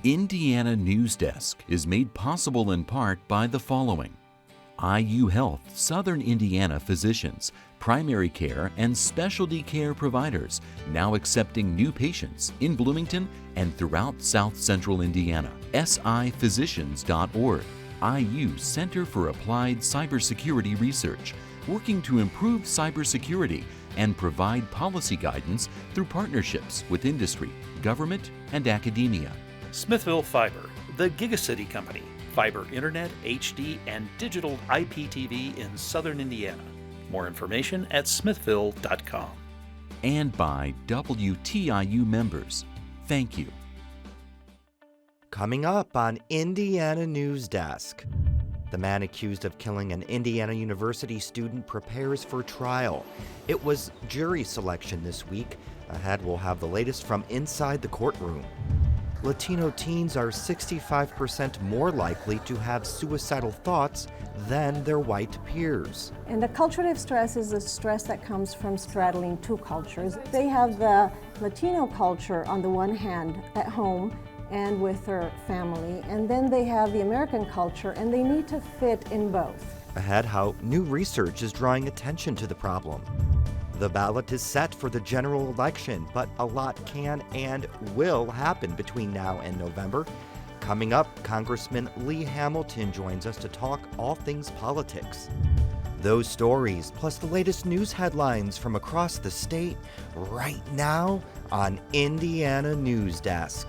Indiana Newsdesk is made possible in part by the following: IU Health Southern Indiana physicians, primary care and specialty care providers now accepting new patients in Bloomington and throughout South Central Indiana. siphysicians.org, IU Center for Applied Cybersecurity Research, working to improve cybersecurity and provide policy guidance through partnerships with industry, government, and academia. Smithville Fiber, the Gigacity Company, fiber internet, HD, and digital IPTV in Southern Indiana. More information at smithville.com. And by WTIU members. Thank you. Coming up on Indiana Newsdesk. The man accused of killing an Indiana University student prepares for trial. It was jury selection this week. Ahead, we'll have the latest from inside the courtroom. Latino teens are 65% more likely to have suicidal thoughts than their white peers. And the culture of stress is the stress that comes from straddling two cultures. They have the Latino culture on the one hand at home and with their family, and then they have the American culture, and they need to fit in both. Ahead, how new research is drawing attention to the problem. The ballot is set for the general election, but a lot can and will happen between now and November. Coming up, Congressman Lee Hamilton joins us to talk all things politics. Those stories, plus the latest news headlines from across the state, right now on Indiana Newsdesk.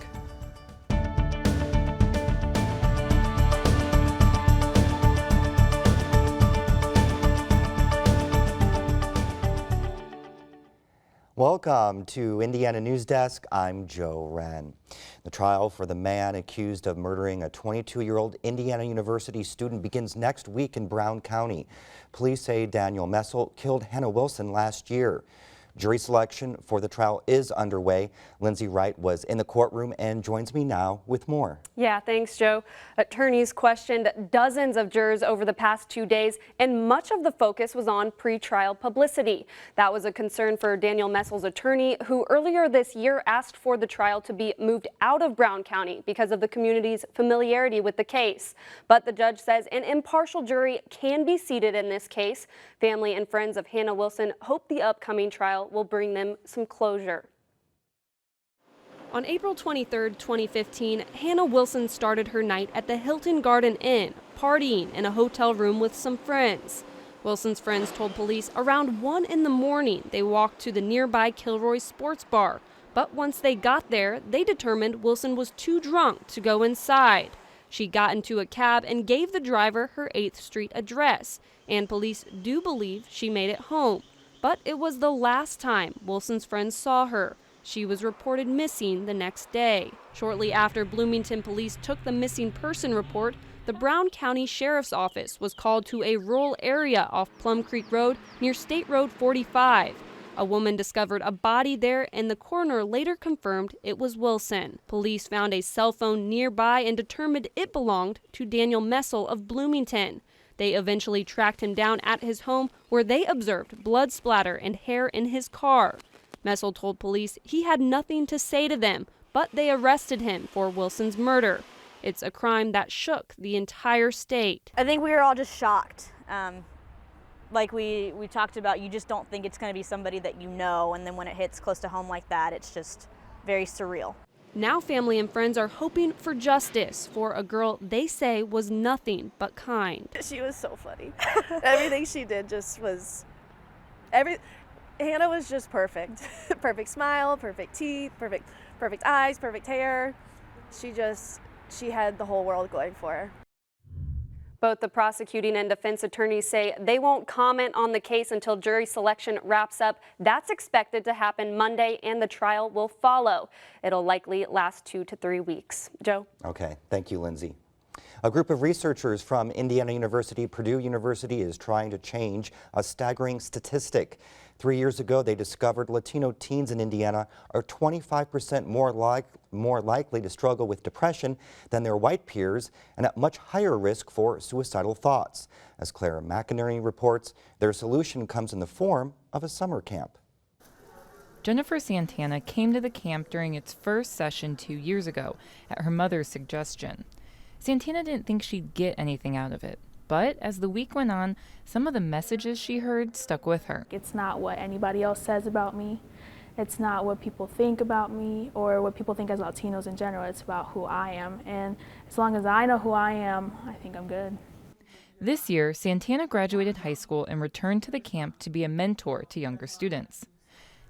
Welcome to Indiana Newsdesk. I'm Joe Wren. The trial for the man accused of murdering a 22-year-old Indiana University student begins next week in Brown County. Police say Daniel Messel killed Hannah Wilson last year. Jury selection for the trial is underway. Lindsay Wright was in the courtroom and joins me now with more. Yeah, thanks, Joe. Attorneys questioned dozens of jurors over the past 2 days, and much of the focus was on pretrial publicity. That was a concern for Daniel Messel's attorney, who earlier this year asked for the trial to be moved out of Brown County because of the community's familiarity with the case. But the judge says an impartial jury can be seated in this case. Family and friends of Hannah Wilson hope the upcoming trial will bring them some closure. On April 23, 2015, Hannah Wilson started her night at the Hilton Garden Inn, partying in a hotel room with some friends. Wilson's friends told police around 1 in the morning they walked to the nearby Kilroy Sports Bar, but once they got there, they determined Wilson was too drunk to go inside. She got into a cab and gave the driver her 8th Street address, and police do believe she made it home. But it was the last time Wilson's friends saw her. She was reported missing the next day. Shortly after Bloomington police took the missing person report, the Brown County Sheriff's Office was called to a rural area off Plum Creek Road near State Road 45. A woman discovered a body there, and the coroner later confirmed it was Wilson. Police found a cell phone nearby and determined it belonged to Daniel Messel of Bloomington. They eventually tracked him down at his home, where they observed blood splatter and hair in his car. Messel told police he had nothing to say to them, but they arrested him for Wilson's murder. It's a crime that shook the entire state. I think we were all just shocked. Like we talked about, you just don't think it's going to be somebody that you know, and then when it hits close to home like that, it's just very surreal. Now family and friends are hoping for justice for a girl they say was nothing but kind. She was so funny. Everything she did just was, Hannah was just perfect. Perfect smile, perfect teeth, perfect eyes, perfect hair. She had the whole world going for her. Both the prosecuting and defense attorneys say they won't comment on the case until jury selection wraps up. That's expected to happen Monday, and the trial will follow. It'll likely last 2 to 3 weeks. Joe? Okay, thank you, Lindsay. A group of researchers from Indiana University, Purdue University is trying to change a staggering statistic. 3 years ago, they discovered Latino teens in Indiana are 25% more likely to struggle with depression than their white peers and at much higher risk for suicidal thoughts. As Claire McInerney reports, their solution comes in the form of a summer camp. Jennifer Santana came to the camp during its first session 2 years ago at her mother's suggestion. Santana didn't think she'd get anything out of it, but as the week went on, some of the messages she heard stuck with her. It's not what anybody else says about me. It's not what people think about me or what people think as Latinos in general. It's about who I am, and as long as I know who I am, I think I'm good. This year, Santana graduated high school and returned to the camp to be a mentor to younger students.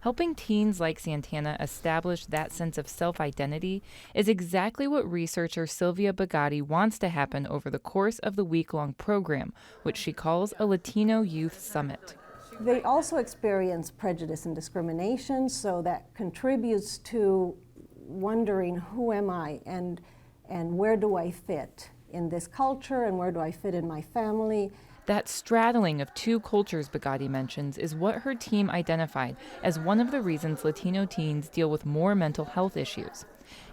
Helping teens like Santana establish that sense of self-identity is exactly what researcher Sylvia Bagatti wants to happen over the course of the week-long program, which she calls a Latino Youth Summit. They also experience prejudice and discrimination, so that contributes to wondering, who am I and where do I fit in this culture and where do I fit in my family? That straddling of two cultures Bagatti mentions is what her team identified as one of the reasons Latino teens deal with more mental health issues.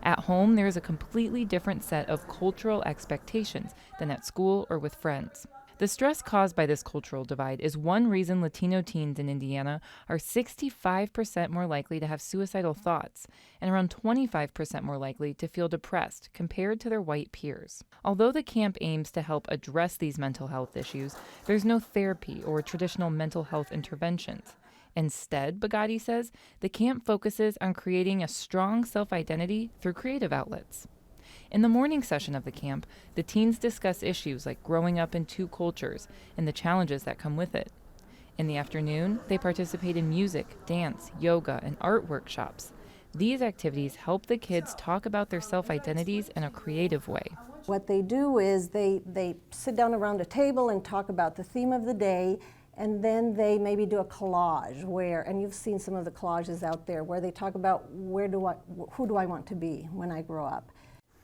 At home, there is a completely different set of cultural expectations than at school or with friends. The stress caused by this cultural divide is one reason Latino teens in Indiana are 65% more likely to have suicidal thoughts and around 25% more likely to feel depressed compared to their white peers. Although the camp aims to help address these mental health issues, there's no therapy or traditional mental health interventions. Instead, Bagatti says, the camp focuses on creating a strong self-identity through creative outlets. In the morning session of the camp, the teens discuss issues like growing up in two cultures and the challenges that come with it. In the afternoon, they participate in music, dance, yoga, and art workshops. These activities help the kids talk about their self-identities in a creative way. What they do is they sit down around a table and talk about the theme of the day, and then they maybe do a collage where, and you've seen some of the collages out there, where they talk about who do I want to be when I grow up.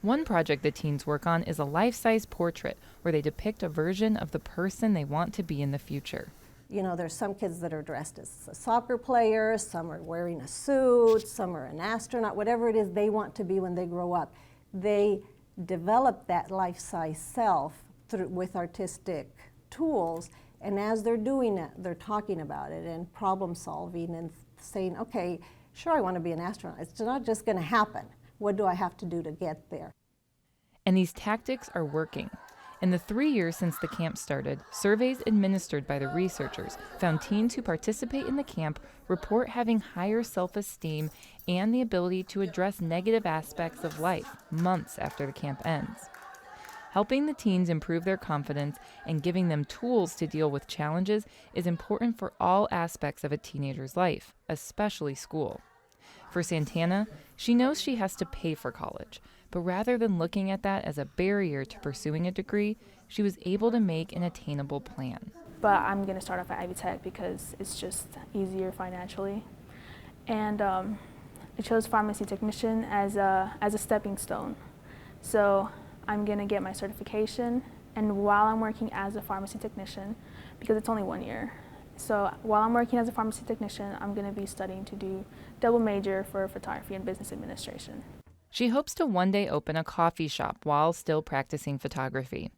One project the teens work on is a life-size portrait where they depict a version of the person they want to be in the future. You know, there's some kids that are dressed as a soccer player, some are wearing a suit, some are an astronaut, whatever it is they want to be when they grow up. They develop that life-size self with artistic tools, and as they're doing it, they're talking about it and problem solving and saying, okay, sure, I want to be an astronaut. It's not just going to happen. What do I have to do to get there? And these tactics are working. In the 3 years since the camp started, surveys administered by the researchers found teens who participate in the camp report having higher self-esteem and the ability to address negative aspects of life months after the camp ends. Helping the teens improve their confidence and giving them tools to deal with challenges is important for all aspects of a teenager's life, especially school. For Santana, she knows she has to pay for college, but rather than looking at that as a barrier to pursuing a degree, she was able to make an attainable plan. But I'm going to start off at Ivy Tech because it's just easier financially. And I chose pharmacy technician as a stepping stone. So I'm going to get my certification, and while I'm working as a pharmacy technician, because it's only 1 year, so while I'm working as a pharmacy technician, I'm going to be studying to do double major for photography and business administration. She hopes to one day open a coffee shop while still practicing photography.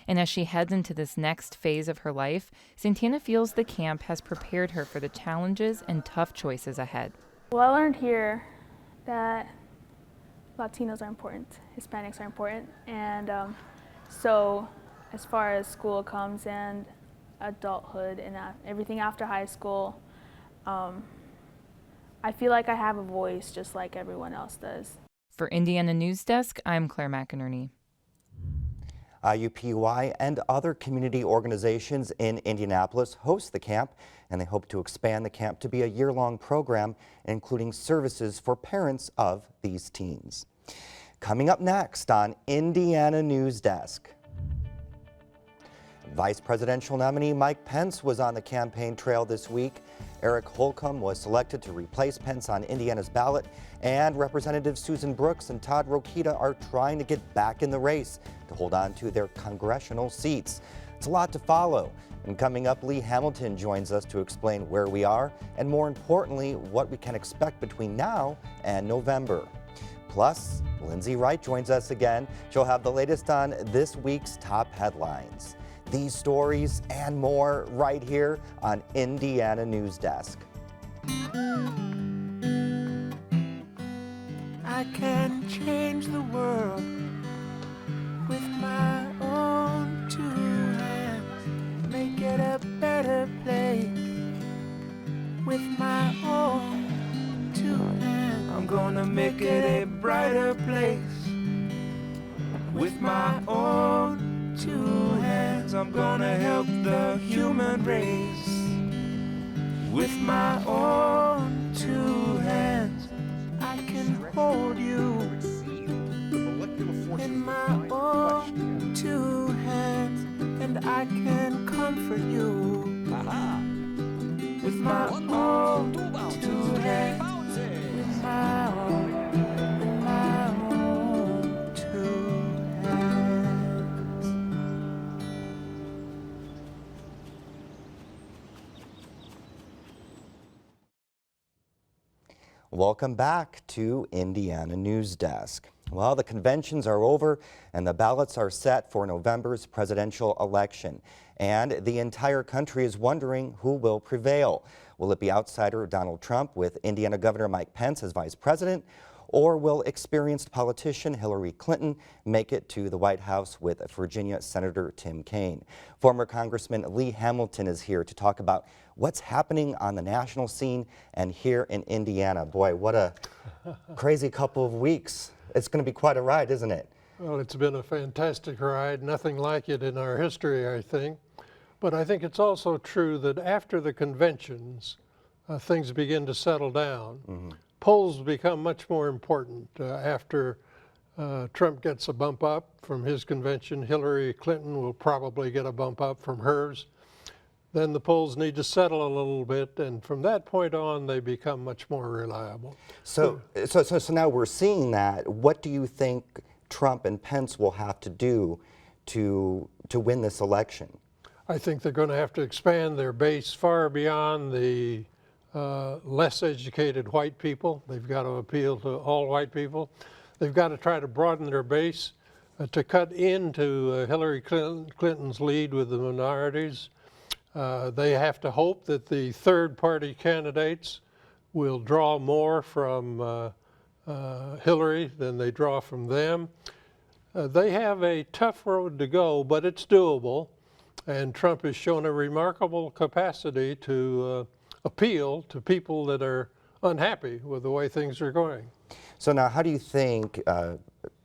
And as she heads into this next phase of her life, Santana feels the camp has prepared her for the challenges and tough choices ahead. Well, I learned here that Latinos are important, Hispanics are important, and so as far as school comes and adulthood and everything after high school, I feel like I have a voice just like everyone else does. For Indiana Newsdesk, I'm Claire McInerney. IUPUI and other community organizations in Indianapolis host the camp, and they hope to expand the camp to be a year-long program, including services for parents of these teens. Coming up next on Indiana Newsdesk. Vice presidential nominee Mike Pence was on the campaign trail this week. Eric Holcomb was selected to replace Pence on Indiana's ballot, and Representatives Susan Brooks and Todd Rokita are trying to get back in the race to hold on to their congressional seats. It's a lot to follow. And coming up, Lee Hamilton joins us to explain where we are and, more importantly, what we can expect between now and November. Plus, Lindsay Wright joins us again. She'll have the latest on this week's top headlines. These stories and more right here on Indiana Newsdesk. I can change the world with my own 2 hands, make it a better place with my own 2 hands. I'm gonna make it a brighter place with my own 2 hands. I'm gonna help the human race with my own 2 hands. I can hold you in my own 2 hands, and I can comfort you with my own 2 hands, with my own 2 hands. Welcome back to Indiana Newsdesk. Well, the conventions are over and the ballots are set for November's presidential election. And the entire country is wondering who will prevail. Will it be outsider Donald Trump with Indiana Governor Mike Pence as vice president? Or will experienced politician Hillary Clinton make it to the White House with Virginia Senator Tim Kaine? Former Congressman Lee Hamilton is here to talk about what's happening on the national scene and here in Indiana. Boy, what a crazy couple of weeks. It's going to be quite a ride, isn't it? Well, it's been a fantastic ride, nothing like it in our history, I think. But I think it's also true that after the conventions, things begin to settle down. Mm-hmm. Polls become much more important after Trump gets a bump up from his convention. Hillary Clinton will probably get a bump up from hers. Then the polls need to settle a little bit, and from that point on, they become much more reliable. So now we're seeing that. What do you think Trump and Pence will have to do to win this election? I think they're going to have to expand their base far beyond the less educated white people. They've got to appeal to all white people. They've got to try to broaden their base to cut into Hillary Clinton's lead with the minorities. They have to hope that the third-party candidates will draw more from Hillary than they draw from them. They have a tough road to go, but it's doable. And Trump has shown a remarkable capacity to appeal to people that are unhappy with the way things are going. So now, how do you think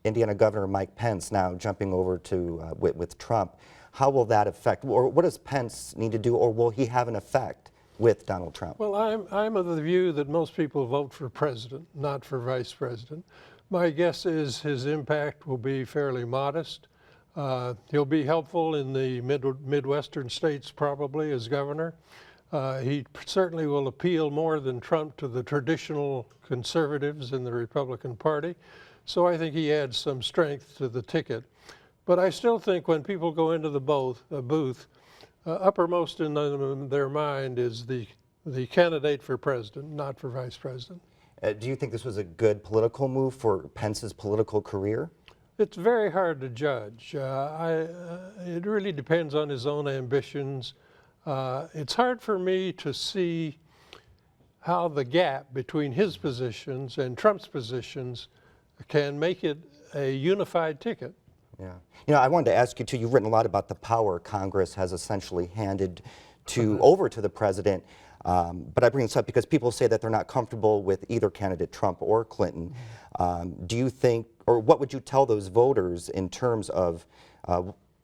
Indiana Governor Mike Pence, now jumping over to with Trump, how will that affect, or what does Pence need to do, or will he have an effect with Donald Trump? Well, I'm of the view that most people vote for president, not for vice president. My guess is his impact will be fairly modest. He'll be helpful in the Midwestern states probably as governor. He certainly will appeal more than Trump to the traditional conservatives in the Republican Party. So I think he adds some strength to the ticket. But I still think when people go into the booth, uppermost in their mind is the candidate for president, not for vice president. Do you think this was a good political move for Pence's political career? It's very hard to judge. It really depends on his own ambitions. It's hard for me to see how the gap between his positions and Trump's positions can make it a unified ticket. Yeah. You know, I wanted to ask you too, you've written a lot about the power Congress has essentially handed over to the president. But I bring this up because people say that they're not comfortable with either candidate, Trump or Clinton. Do you think, or what would you tell those voters in terms of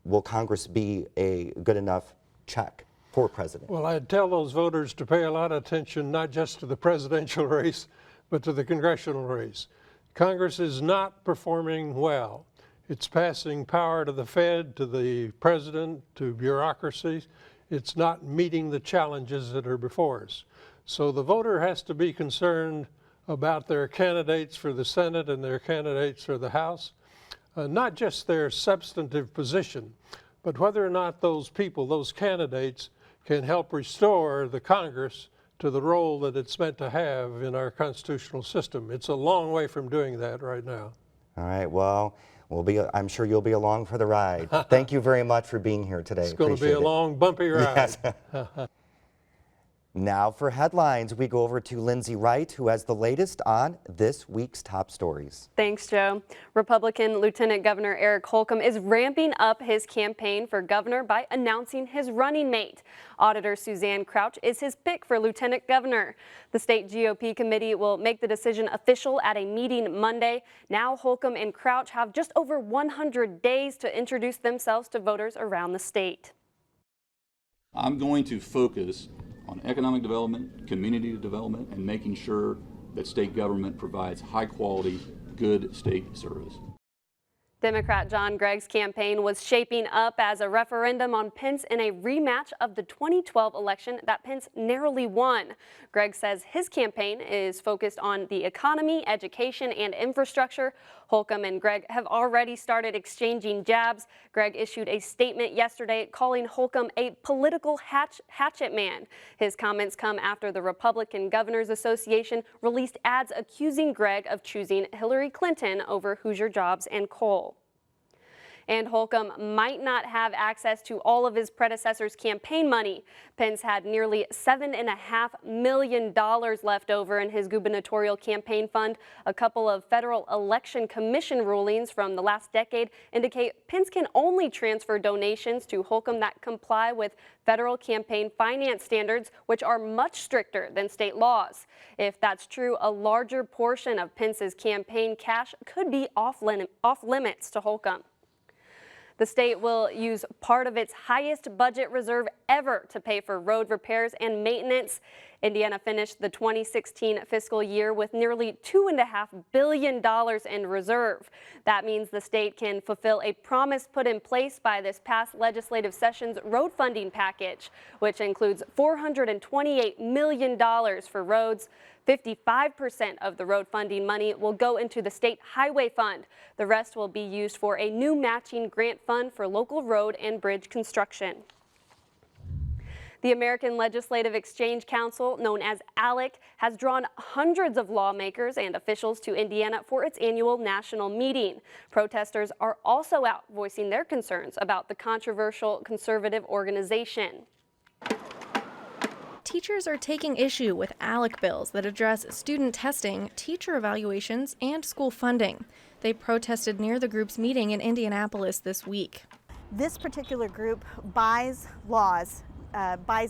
will Congress be a good enough check for president? Well, I'd tell those voters to pay a lot of attention not just to the presidential race, but to the congressional race. Congress is not performing well. It's passing power to the Fed, to the president, to bureaucracies. It's not meeting the challenges that are before us. So the voter has to be concerned about their candidates for the Senate and their candidates for the House, not just their substantive position, but whether or not those people, those candidates, can help restore the Congress to the role that it's meant to have in our constitutional system. It's a long way from doing that right now. All right, well, I'm sure you'll be along for the ride. Thank you very much for being here today. It's going to be a long, bumpy ride. Yes. Now for headlines, we go over to Lindsay Wright, who has the latest on this week's top stories. Thanks, Joe. Republican Lieutenant Governor Eric Holcomb is ramping up his campaign for governor by announcing his running mate. Auditor Suzanne Crouch is his pick for lieutenant governor. The state GOP committee will make the decision official at a meeting Monday. Now Holcomb and Crouch have just over 100 days to introduce themselves to voters around the state. I'm going to focus on economic development, community development, and making sure that state government provides high quality, good state service. Democrat John Gregg's campaign was shaping up as a referendum on Pence in a rematch of the 2012 election that Pence narrowly won. Gregg says his campaign is focused on the economy, education, and infrastructure. Holcomb and Gregg have already started exchanging jabs. Gregg issued a statement yesterday calling Holcomb a political hatchet man. His comments come after the Republican Governors Association released ads accusing Gregg of choosing Hillary Clinton over Hoosier Jobs and coal. And Holcomb might not have access to all of his predecessor's campaign money. Pence had nearly $7.5 million left over in his gubernatorial campaign fund. A couple of Federal Election Commission rulings from the last decade indicate Pence can only transfer donations to Holcomb that comply with federal campaign finance standards, which are much stricter than state laws. If that's true, a larger portion of Pence's campaign cash could be off limits to Holcomb. The state will use part of its highest budget reserve ever to pay for road repairs and maintenance. Indiana finished the 2016 fiscal year with nearly $2.5 billion in reserve. That means the state can fulfill a promise put in place by this past legislative session's road funding package, which includes $428 million for roads. 55% of the road funding money will go into the state highway fund. The rest will be used for a new matching grant fund for local road and bridge construction. The American Legislative Exchange Council, known as ALEC, has drawn hundreds of lawmakers and officials to Indiana for its annual national meeting. Protesters are also out voicing their concerns about the controversial conservative organization. Teachers are taking issue with ALEC bills that address student testing, teacher evaluations, and school funding. They protested near the group's meeting in Indianapolis this week. This particular group buys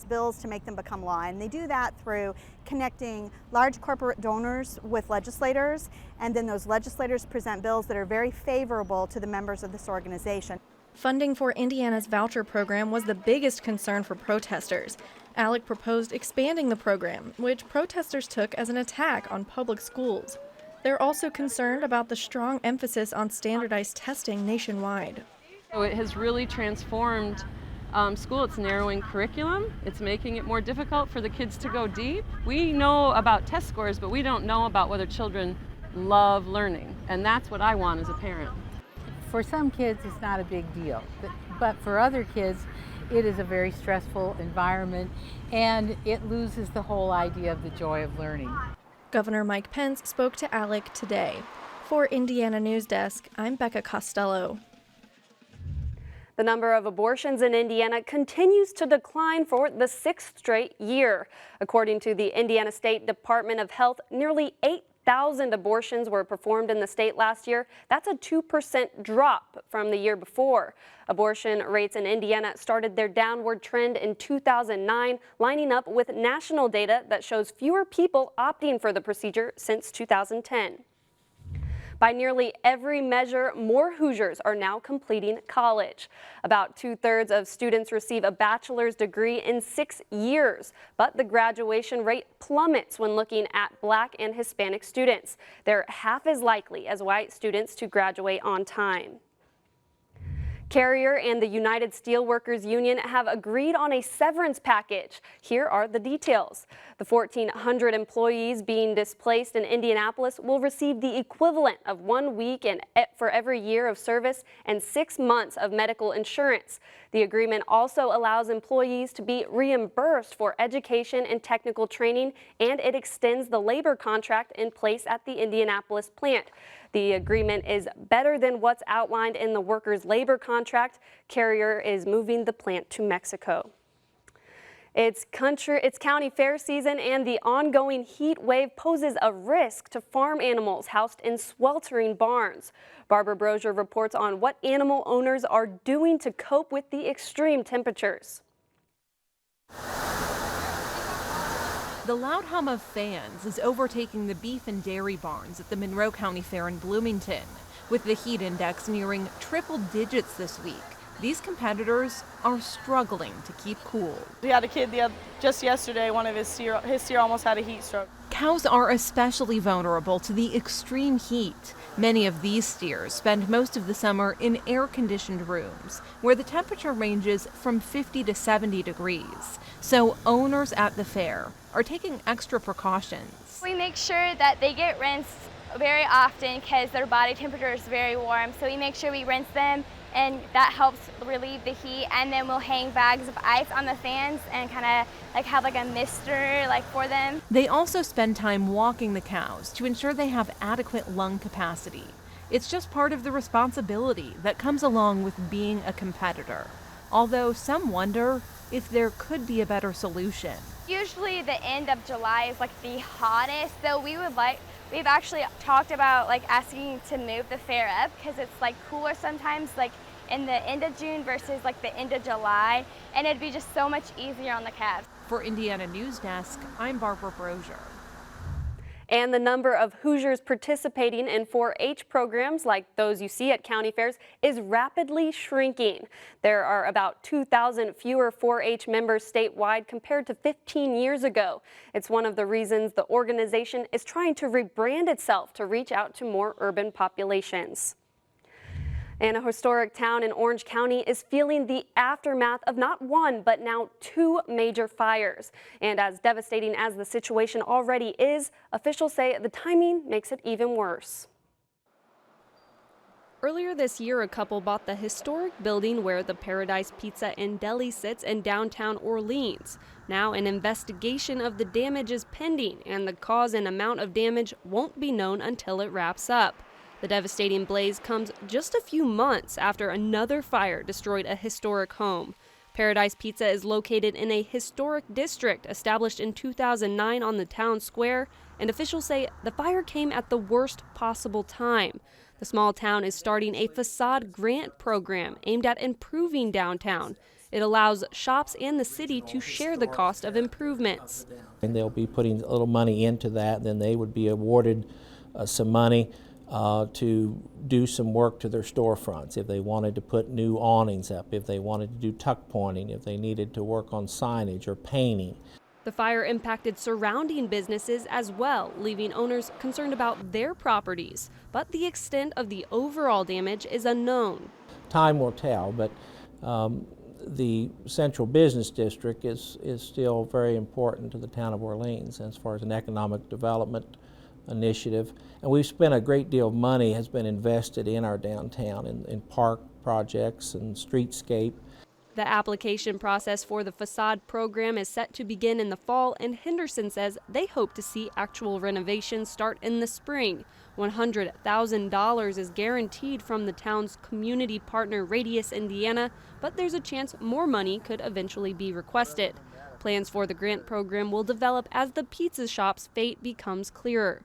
bills to make them become law, and they do that through connecting large corporate donors with legislators, and then those legislators present bills that are very favorable to the members of this organization. Funding for Indiana's voucher program was the biggest concern for protesters. ALEC proposed expanding the program, which protesters took as an attack on public schools. They're also concerned about the strong emphasis on standardized testing nationwide. It has really transformed school. It's narrowing curriculum. It's making it more difficult for the kids to go deep. We know about test scores, but we don't know about whether children love learning, and that's what I want as a parent. For some kids, it's not a big deal, but for other kids, it is a very stressful environment, and it loses the whole idea of the joy of learning. Governor Mike Pence spoke to ALEC today. For Indiana Newsdesk, I'm Becca Costello. The number of abortions in Indiana continues to decline for the 6th straight year. According to the Indiana State Department of Health, nearly 8,000 abortions were performed in the state last year. That's a 2% drop from the year before. Abortion rates in Indiana started their downward trend in 2009, lining up with national data that shows fewer people opting for the procedure since 2010. By nearly every measure, more Hoosiers are now completing college. About 2/3 of students receive a bachelor's degree in 6 years, but the graduation rate plummets when looking at Black and Hispanic students. They're half as likely as white students to graduate on time. Carrier and the United Steelworkers Union have agreed on a severance package. Here are the details. The 1,400 employees being displaced in Indianapolis will receive the equivalent of 1 week for every year of service and 6 months of medical insurance. The agreement also allows employees to be reimbursed for education and technical training, and it extends the labor contract in place at the Indianapolis plant. The agreement is better than what's outlined in the workers' labor contract. Carrier is moving the plant to Mexico. It's county fair season, and the ongoing heat wave poses a risk to farm animals housed in sweltering barns. Barbara Brozier reports on what animal owners are doing to cope with the extreme temperatures. The loud hum of fans is overtaking the beef and dairy barns at the Monroe County Fair in Bloomington. With the heat index nearing triple digits this week, these competitors are struggling to keep cool. We had a kid just yesterday, one of his steer almost had a heat stroke. Cows are especially vulnerable to the extreme heat. Many of these steers spend most of the summer in air-conditioned rooms, where the temperature ranges from 50 to 70 degrees. So owners at the fair are taking extra precautions. We make sure that they get rinsed very often because their body temperature is very warm. So we make sure we rinse them, and that helps relieve the heat. And then we'll hang bags of ice on the fans and kind of have a mister for them. They also spend time walking the cows to ensure they have adequate lung capacity. It's just part of the responsibility that comes along with being a competitor. Although some wonder if there could be a better solution. Usually the end of July is the hottest, so we've actually talked about asking to move the fair up because it's cooler sometimes in the end of June versus the end of July, and it'd be just so much easier on the calves. For Indiana Newsdesk, I'm Barbara Brozier. And the number of Hoosiers participating in 4-H programs like those you see at county fairs is rapidly shrinking. There are about 2,000 fewer 4-H members statewide compared to 15 years ago. It's one of the reasons the organization is trying to rebrand itself to reach out to more urban populations. And a historic town in Orange County is feeling the aftermath of not one, but now 2 major fires. And as devastating as the situation already is, officials say the timing makes it even worse. Earlier this year, a couple bought the historic building where the Paradise Pizza and Deli sits in downtown Orleans. Now an investigation of the damage is pending, and the cause and amount of damage won't be known until it wraps up. The devastating blaze comes just a few months after another fire destroyed a historic home. Paradise Pizza is located in a historic district established in 2009 on the town square, and officials say the fire came at the worst possible time. The small town is starting a facade grant program aimed at improving downtown. It allows shops and the city to share the cost of improvements. And they'll be putting a little money into that, then they would be awarded some money to do some work to their storefronts, if they wanted to put new awnings up, if they wanted to do tuck pointing, if they needed to work on signage or painting. The fire impacted surrounding businesses as well, leaving owners concerned about their properties. But the extent of the overall damage is unknown. Time will tell, but the central business district is still very important to the town of Orleans as far as an economic development initiative, and we've spent a great deal of money has been invested in our downtown in park projects and streetscape. The application process for the facade program is set to begin in the fall, and Henderson says they hope to see actual renovations start in the spring. $100,000 is guaranteed from the town's community partner Radius Indiana, but there's a chance more money could eventually be requested. Plans for the grant program will develop as the pizza shop's fate becomes clearer.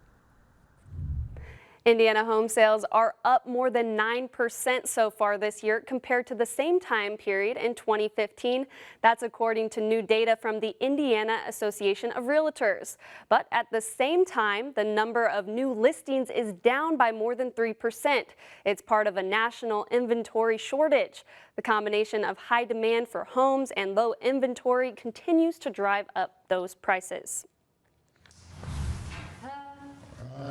Indiana home sales are up more than 9% so far this year compared to the same time period in 2015. That's according to new data from the Indiana Association of Realtors. But at the same time, the number of new listings is down by more than 3%. It's part of a national inventory shortage. The combination of high demand for homes and low inventory continues to drive up those prices.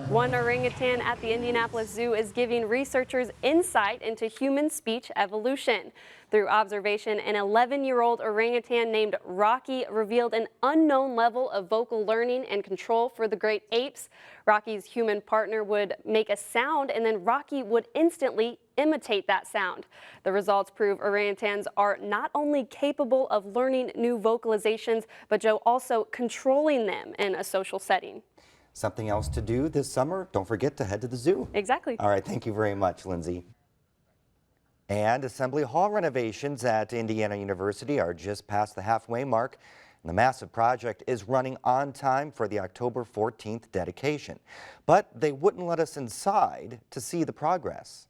One orangutan at the Indianapolis Zoo is giving researchers insight into human speech evolution. Through observation, an 11-year-old orangutan named Rocky revealed an unknown level of vocal learning and control for the great apes. Rocky's human partner would make a sound, and then Rocky would instantly imitate that sound. The results prove orangutans are not only capable of learning new vocalizations, but also controlling them in a social setting. Something else to do this summer? Don't forget to head to the zoo. Exactly. All right, thank you very much, Lindsay. And Assembly Hall renovations at Indiana University are just past the halfway mark. The massive project is running on time for the October 14th dedication, but they wouldn't let us inside to see the progress.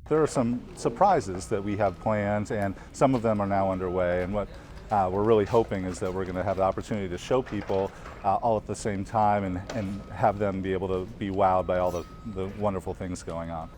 There are some surprises that we have planned, and some of them are now underway. And what we're really hoping is that we're going to have the opportunity to show people all at the same time and have them be able to be wowed by all the wonderful things going on.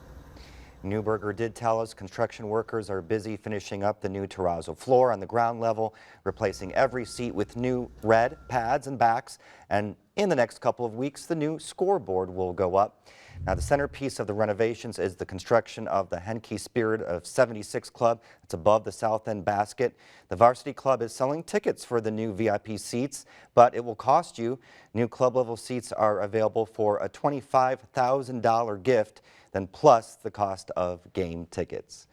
Newberger did tell us construction workers are busy finishing up the new terrazzo floor on the ground level, replacing every seat with new red pads and backs, and in the next couple of weeks the new scoreboard will go up. Now, the centerpiece of the renovations is the construction of the Henke Spirit of 76 Club. It's above the south end basket. The varsity club is selling tickets for the new VIP seats, but it will cost you. New club level seats are available for a $25,000 gift, then plus the cost of game tickets.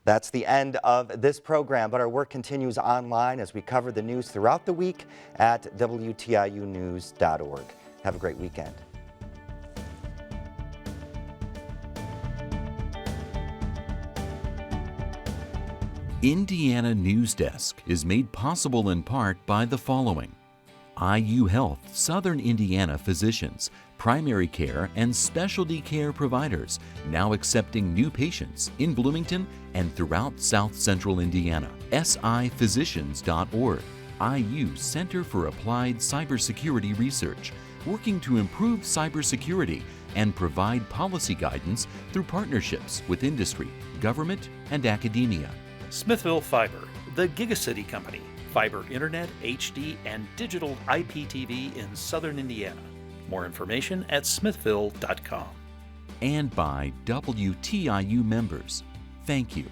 That's the end of this program, but our work continues online as we cover the news throughout the week at WTIUnews.org. Have a great weekend. Indiana Newsdesk is made possible in part by the following: IU Health Southern Indiana Physicians, primary care and specialty care providers, now accepting new patients in Bloomington and throughout South Central Indiana. siphysicians.org, IU Center for Applied Cybersecurity Research, working to improve cybersecurity and provide policy guidance through partnerships with industry, government, and academia. Smithville Fiber, the Gigacity Company, fiber internet, HD, and digital IPTV in Southern Indiana. More information at smithville.com. And by WTIU members. Thank you.